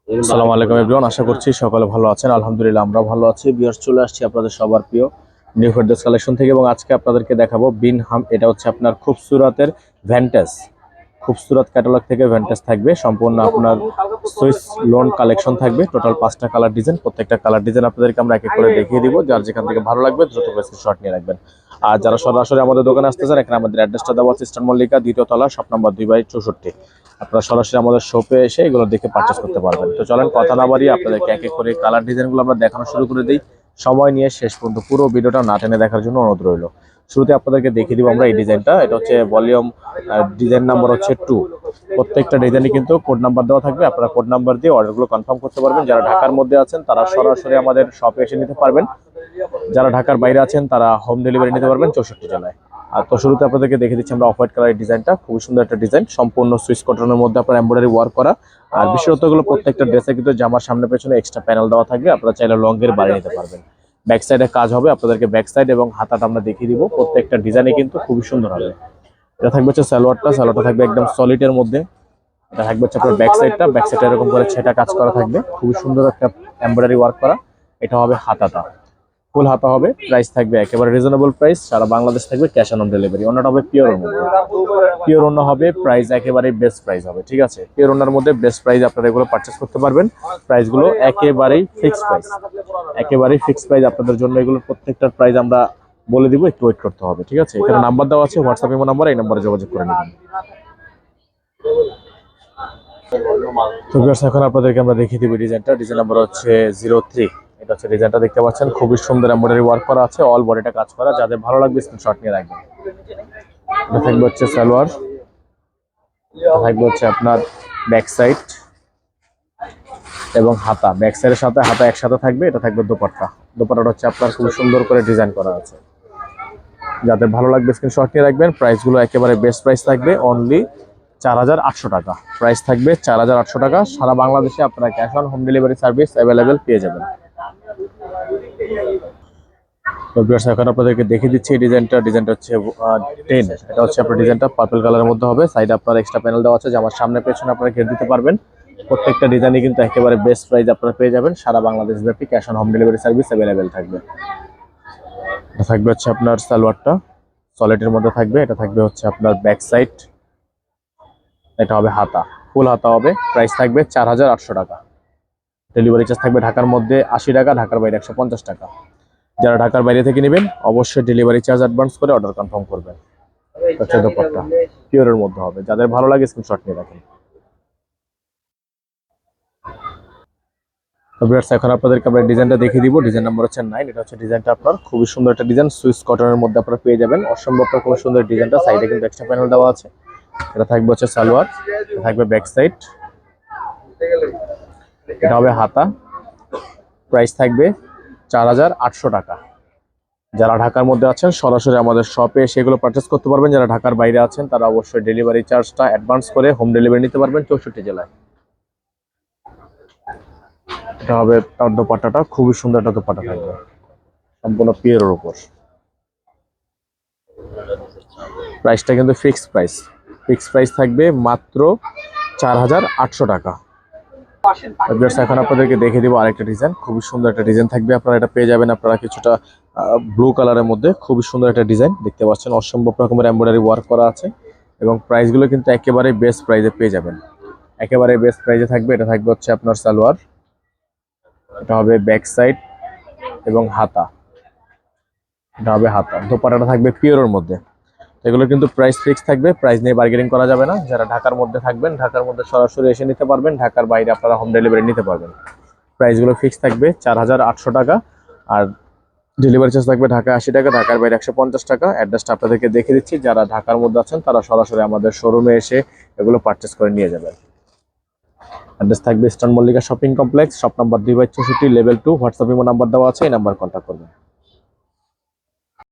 আসসালামু আলাইকুম এভরিওয়ান, আশা করছি সকলে ভালো আছেন। আলহামদুলিল্লাহ আমরা ভালো আছি। ভিউয়ার্স, চলে আসছি আপনাদের সবার প্রিয় নিউ ফেরদৌস কালেকশন থেকে এবং আজকে আপনাদেরকে দেখাবো বিনহাম। এটা হচ্ছে আপনার খুবসুরতের ভ্যান্টেজ, খুবসুরত ক্যাটালগ থেকে ভ্যান্টেজ থাকবে। সম্পূর্ণ আপনার সুইস লোন কালেকশন থাকবে। টোটাল 5টা কালার ডিজাইন, প্রত্যেকটা কালার ডিজাইন আপনাদেরকে আমরা এক এক করে দেখিয়ে দিব। যার যেখান থেকে ভালো লাগবে দ্রুত করে স্ক্রিনশট নিয়ে রাখবেন। আর যারা সরাসরি আমাদের দোকানে আসতে চান, এখানে আমাদের অ্যাড্রেসটা দেওয়া আছে ইস্টার্ন মল্লিকা 2য় তলা, শপ নাম্বার 2/64। আপনারা সরাসরি আমাদের শপে এসে এগুলো দেখে পারচেস করতে পারবেন। তো চলেন কথা না বাড়িয়ে আপনাদেরকে এক এক করে কালার ডিজাইনগুলো আমরা দেখানো শুরু করে দিই। সময় নিয়ে শেষ পর্যন্ত পুরো ভিডিওটা না টেনে দেখার জন্য অনুরোধ রইল। শুরুতে আপনাদেরকে দেখিয়ে দিব আমরা এই ডিজাইনটা। এটা হচ্ছে ভলিউম ডিজাইন নাম্বার হচ্ছে 2। প্রত্যেকটা ডিজাইনে কিন্তু কোড নাম্বার দেওয়া থাকবে। আপনারা কোড নাম্বার দিয়ে অর্ডারগুলো কনফার্ম করতে পারবেন। যারা ঢাকার মধ্যে আছেন তারা সরাসরি আমাদের শপে এসে নিতে পারবেন। যারা ঢাকার বাইরে আছেন তারা হোম ডেলিভারি নিতে পারবেন 64 জেলায়। আর তো শুরুতে আপনাদেরকে দেখে দিচ্ছি আমরা অফ হোয়াইট কালারের ডিজাইনটা। খুবই সুন্দর একটা ডিজাইন, সম্পূর্ণ সুইস কটনের মধ্যে আপনার এমব্রয়ডারি ওয়ার্ক করা। আর বিশেষত্বগুলো প্রত্যেকটা ড্রেসে কিন্তু জামার সামনে পেছনে এক্সট্রা প্যানেল দেওয়া থাকবে। আপনারা চাইলে লংয়ের বাড়িয়ে নিতে পারবেন। ব্যাক সাইডে কাজ হবে, আপনাদেরকে ব্যাক সাইড এবং হাতাটা আমরা দেখিয়ে দিব। প্রত্যেকটা ডিজাইনে কিন্তু খুবই সুন্দর হবে। এটা থাকবে হচ্ছে সালোয়ারটা থাকবে একদম সলিডের মধ্যে। এটা থাকবে হচ্ছে আপনার ব্যাক সাইডটা এরকম করে ছেটা কাজ করা থাকবে, খুবই সুন্দর একটা এমব্রয়ডারি ওয়ার্ক করা। এটা হবে হাতাটা, ফুল হাতা হবে। প্রাইস থাকবে একেবারে রিজনেবল প্রাইস, সারা বাংলাদেশ থাকবে ক্যাশ অন ডেলিভারি। অন্যটা হবে পিওর মধ্যে, পিওর অন্য হবে। প্রাইস একেবারে বেস্ট প্রাইস হবে, ঠিক আছে। পিওর অন্যার মধ্যে বেস্ট প্রাইস আপনারা এগুলো পারচেস করতে পারবেন। প্রাইসগুলো একেবারেই ফিক্সড প্রাইস, একেবারেই ফিক্সড প্রাইস আপনাদের জন্য। এগুলো প্রত্যেকটার প্রাইস আমরা বলে দিব, একটু ওয়েট করতে হবে, ঠিক আছে। এখানে নাম্বার দেওয়া আছে, হোয়াটসঅ্যাপ ইমো নাম্বার, এই নাম্বারে যোগাযোগ করে নেবেন। তো ভিউয়ার্স, এখন আপনাদেরকে আমরা দেখিয়ে দিব ডিজাইনটা। ডিজাইন নাম্বার হচ্ছে 03। এটা হচ্ছে ডিজাইনটা, দেখতে পাচ্ছেন খুবই সুন্দর এমব্রয়ডারি ওয়ার্ক করা আছে, অল বডিটা কাজ করা। যাদের ভালো লাগবে স্ক্রিনশট নিয়ে রাখবেন। এটা থাকবে হচ্ছে সালোয়ার, এটা থাকবে হচ্ছে আপনার ব্যাক সাইড এবং হাতা। ব্যাক সাইডের সাথে হাতা একসাথে থাকবে। এটা থাকবে দোপাট্টা। দোপাট্টাটা হচ্ছে আপনার খুব সুন্দর করে ডিজাইন করা আছে। যাদের ভালো লাগবে স্ক্রিনশট নিয়ে রাখবেন। প্রাইসগুলো একেবারে বেস্ট প্রাইস থাকবে, অনলি 4800 টাকা। প্রাইস থাকবে 4800 টাকা। সারা বাংলাদেশে আপনারা cash on home delivery service available পেয়ে যাবেন। তো ভিউয়ার্স, এখন আপনাদেরকে দেখিয়ে দিচ্ছি এই ডিজাইনটা। ডিজাইনটা হচ্ছে 10। এটা হচ্ছে আপনার ডিজাইনটা পার্পল কালারের মধ্যে হবে। সাইডে আপনার এক্সট্রা প্যানেল দেওয়া আছে, আমার সামনে পেছনে আপনারা ঘের দিতে পারবেন। প্রত্যেকটা ডিজাইনই কিন্তু একেবারে বেস্ট প্রাইস আপনারা পেয়ে যাবেন। সারা বাংলাদেশ ব্যাপী cash on home delivery service available থাকবে। এটা থাকবে হচ্ছে আপনার সালোয়ারটা সলিডের মধ্যে থাকবে। এটা থাকবে হচ্ছে আপনার ব্যাক সাইড। এটা হবে হাতা, ফুল হাতা হবে। প্রাইস থাকবে 4800 টাকা। ডেলিভারি চার্জ থাকবে ঢাকার মধ্যে 80 টাকা, ঢাকার বাইরে 150 টাকা। যারা ঢাকার বাইরে থেকে নেবেন অবশ্যই ডেলিভারি চার্জ অ্যাডভান্স করে অর্ডার কনফার্ম করবেন। হচ্ছে দোপাট্টা পিওরের মধ্যে হবে। যাদের ভালো লাগে স্ক্রিনশট নিয়ে রাখেন। তো ভিউয়ার্স, এখন আপনাদেরকে আমরা ডিজাইনটা দেখিয়ে দিব। ডিজাইন নাম্বার হচ্ছে 9। এটা হচ্ছে ডিজাইনটা আপনার খুবই সুন্দর একটা ডিজাইন, সুইস কটনের মধ্যে আপনারা পেয়ে যাবেন। অসম্ভব খুব সুন্দর ডিজাইনটা। সাইডে কিন্তু এক্সট্রা প্যানেল দেওয়া আছে। এটা থাকবে হচ্ছে সালোয়ার, এটা থাকবে ব্যাক সাইড, এটা হবে হাতা। প্রাইস থাকবে 4800 টাকা। যারা ঢাকার মধ্যে আছেন সরাসরি আমাদের শপে সেগুলো পারচেস করতে পারবেন। যারা ঢাকার বাইরে আছেন তারা অবশ্যই ডেলিভারি চার্জটা অ্যাডভান্স করে হোম ডেলিভারি নিতে পারবেন 64 জেলায়। এটা হবে তার দোপাট্টাটা, খুবই সুন্দর একটা দোপাট্টা থাকবে, সম্পূর্ণ পিওরের উপর। প্রাইসটা কিন্তু ফিক্সড প্রাইস, ফিক্সড প্রাইস থাকবে মাত্র 4800 টাকা। এখন আপনাদেরকে দেখে দিব আরেকটা ডিজাইন, খুবই সুন্দর একটা ডিজাইন থাকবে। আপনারা এটা পেয়ে যাবেন আপনারা কিছুটা ব্লু কালারের মধ্যে। খুবই সুন্দর একটা ডিজাইন, দেখতে পাচ্ছেন অসম্ভব রকমের এমব্রয়ডারি ওয়ার্ক করা আছে এবং প্রাইসগুলো কিন্তু একেবারে বেস্ট প্রাইসে পেয়ে যাবেন, একেবারে বেস্ট প্রাইসে থাকবে। এটা থাকবে হচ্ছে আপনার সালোয়ার, এটা হবে ব্যাক সাইড এবং হাতা, এটা হবে হাতা। দোপাট্টাটা থাকবে পিওরের মধ্যে। এগুলো কিন্তু প্রাইস ফিক্স থাকবে, প্রাইস নিয়ে বার্গেনিং করা যাবে না। যারা ঢাকার মধ্যে থাকবেন ঢাকার মধ্যে সরাসরি এসে নিতে পারবেন, ঢাকার বাইরে আপনারা হোম ডেলিভারি নিতে পারবেন। প্রাইসগুলো ফিক্স থাকবে 4800 টাকা। আর ডেলিভারি চার্জ থাকবে ঢাকা 80 টাকা, ঢাকার বাইরে 150 টাকা। অ্যাড্রেসটা আপনাদেরকে দেখে দিচ্ছি। যারা ঢাকার মধ্যে আছেন তারা সরাসরি আমাদের শোরুমে এসে এগুলো পারচেস করে নিয়ে যাবেন। অ্যাড্রেস থাকবে eastern Mallika shopping complex, shop number 2/64, level 2। WhatsApp imo number দেওয়া আছে, এই নাম্বার কন্ট্যাক্ট করবেন।